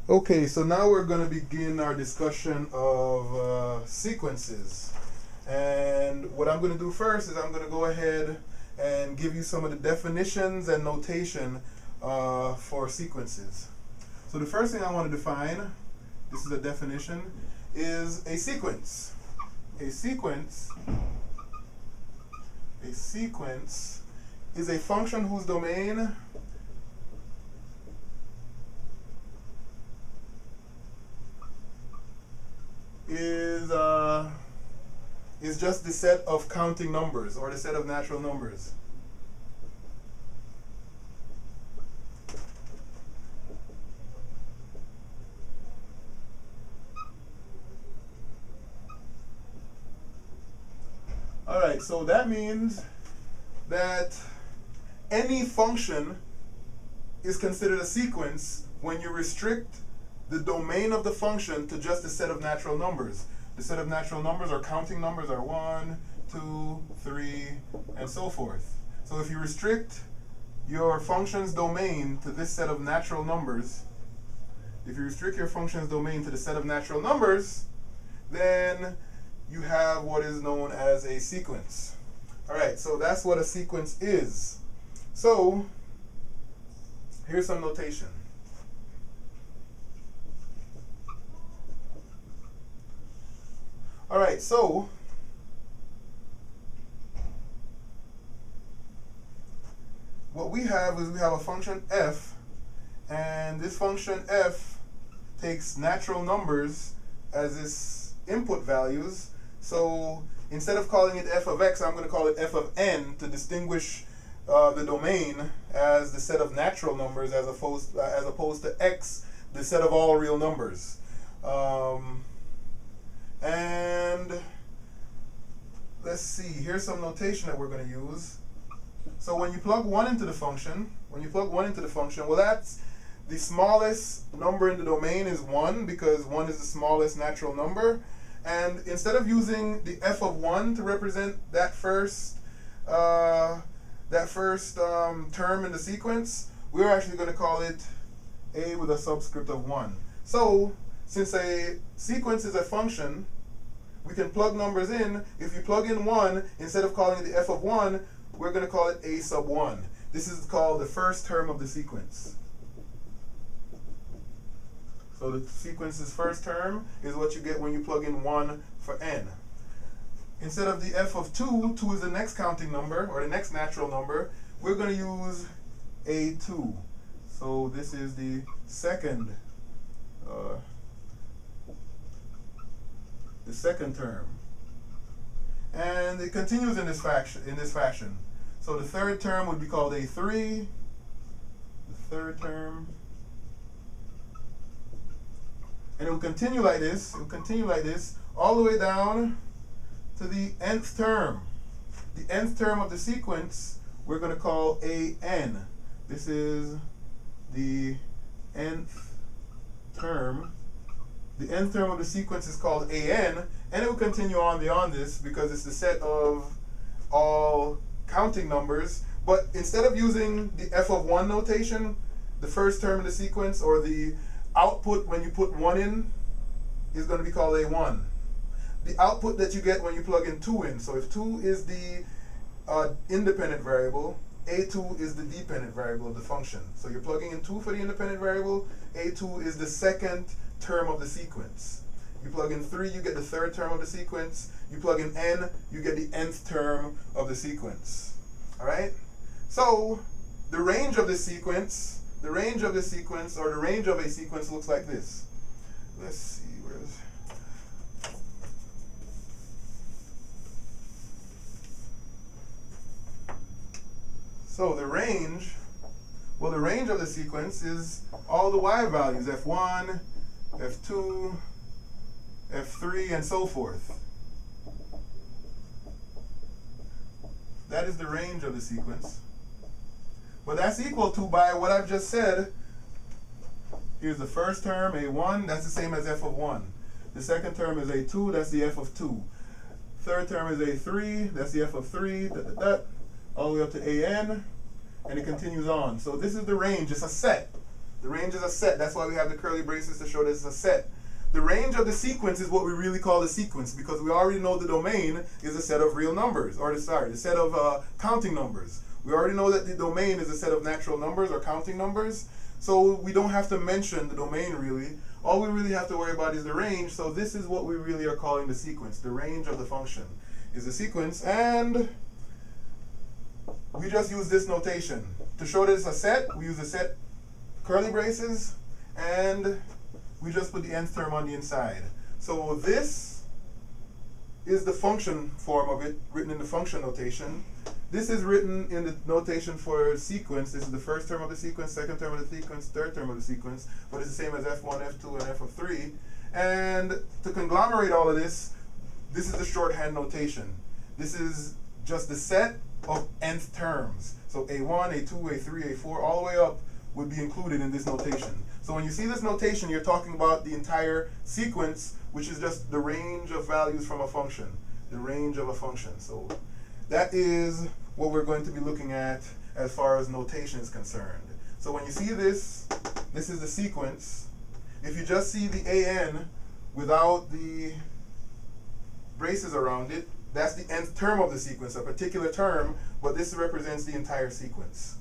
Okay, so now we're going to begin our discussion of sequences. And what I'm going to do first is I'm going to go ahead and give you some of the definitions and notation for sequences. So the first thing I want to define, this is a definition, is a sequence. A sequence is a function whose domain is just the set of counting numbers or the set of natural numbers. Alright, so that means that any function is considered a sequence when you restrict the domain of the function to just a set of natural numbers. The set of natural numbers or counting numbers are 1, 2, 3, and so forth. So if you restrict your function's domain to this set of natural numbers, if you restrict your function's domain to the set of natural numbers, then you have what is known as a sequence. Alright, so that's what a sequence is. So, here's some notation. Alright, so what we have is we have a function f, and this function f takes natural numbers as its input values. So instead of calling it f of x, I'm going to call it f of n to distinguish the domain as the set of natural numbers as opposed to x, the set of all real numbers. And let's see, here's some notation that we're going to use. So when you plug 1 into the function, well, that's the smallest number in the domain is 1, because 1 is the smallest natural number. And instead of using the f of 1 to represent that first term in the sequence, we're actually going to call it a with a subscript of 1. So since a sequence is a function, we can plug numbers in. If you plug in 1, instead of calling it the f of 1, we're going to call it a sub 1. This is called the first term of the sequence. So the sequence's first term is what you get when you plug in 1 for n. Instead of the f of 2, 2 is the next counting number, or the next natural number, we're going to use a2. So this is the second term. And it continues in this fashion. So the third term would be called a3, the third term. And it will continue like this, all the way down to the nth term. The nth term of the sequence we're going to call an. This is the nth term. The nth term of the sequence is called an, and it will continue on beyond this because it's the set of all counting numbers. But instead of using the f of 1 notation, the first term in the sequence, or the output when you put 1 in, is going to be called a1. The output that you get when you plug in 2 in, so if 2 is the independent variable, a2 is the dependent variable of the function. So you're plugging in 2 for the independent variable, a2 is the second term of the sequence. You plug in 3, you get the third term of the sequence. You plug in n, you get the nth term of the sequence. Alright? So the range of the sequence, or the range of a sequence looks like this. Let's see, where's... So the range of the sequence is all the y values, f1, f2, f3, and so forth. That is the range of the sequence. But that's equal to, by what I've just said, here's the first term, a1, that's the same as f of 1. The second term is a2, that's the f of 2. Third term is a3, that's the f of 3, all the way up to an, and it continues on. So this is the range, it's a set. The range is a set. That's why we have the curly braces to show that it's a set. The range of the sequence is what we really call the sequence, because we already know the domain is a set of real numbers, or the set of counting numbers. We already know that the domain is a set of natural numbers or counting numbers, so we don't have to mention the domain really. All we really have to worry about is the range, so this is what we really are calling the sequence. The range of the function is the sequence, and we just use this notation. To show that it's a set, we use a set curly braces, and we just put the nth term on the inside. So this is the function form of it, written in the function notation. This is written in the notation for sequence. This is the first term of the sequence, second term of the sequence, third term of the sequence, but it's the same as f1, f2, and f of 3. And to conglomerate all of this, this is the shorthand notation. This is just the set of nth terms. So a1, a2, a3, a4, all the way up would be included in this notation. So when you see this notation, you're talking about the entire sequence, which is just the range of values from a function. The range of a function. So that is what we're going to be looking at as far as notation is concerned. So when you see this, this is the sequence. If you just see the an without the braces around it, that's the nth term of the sequence, a particular term, but this represents the entire sequence.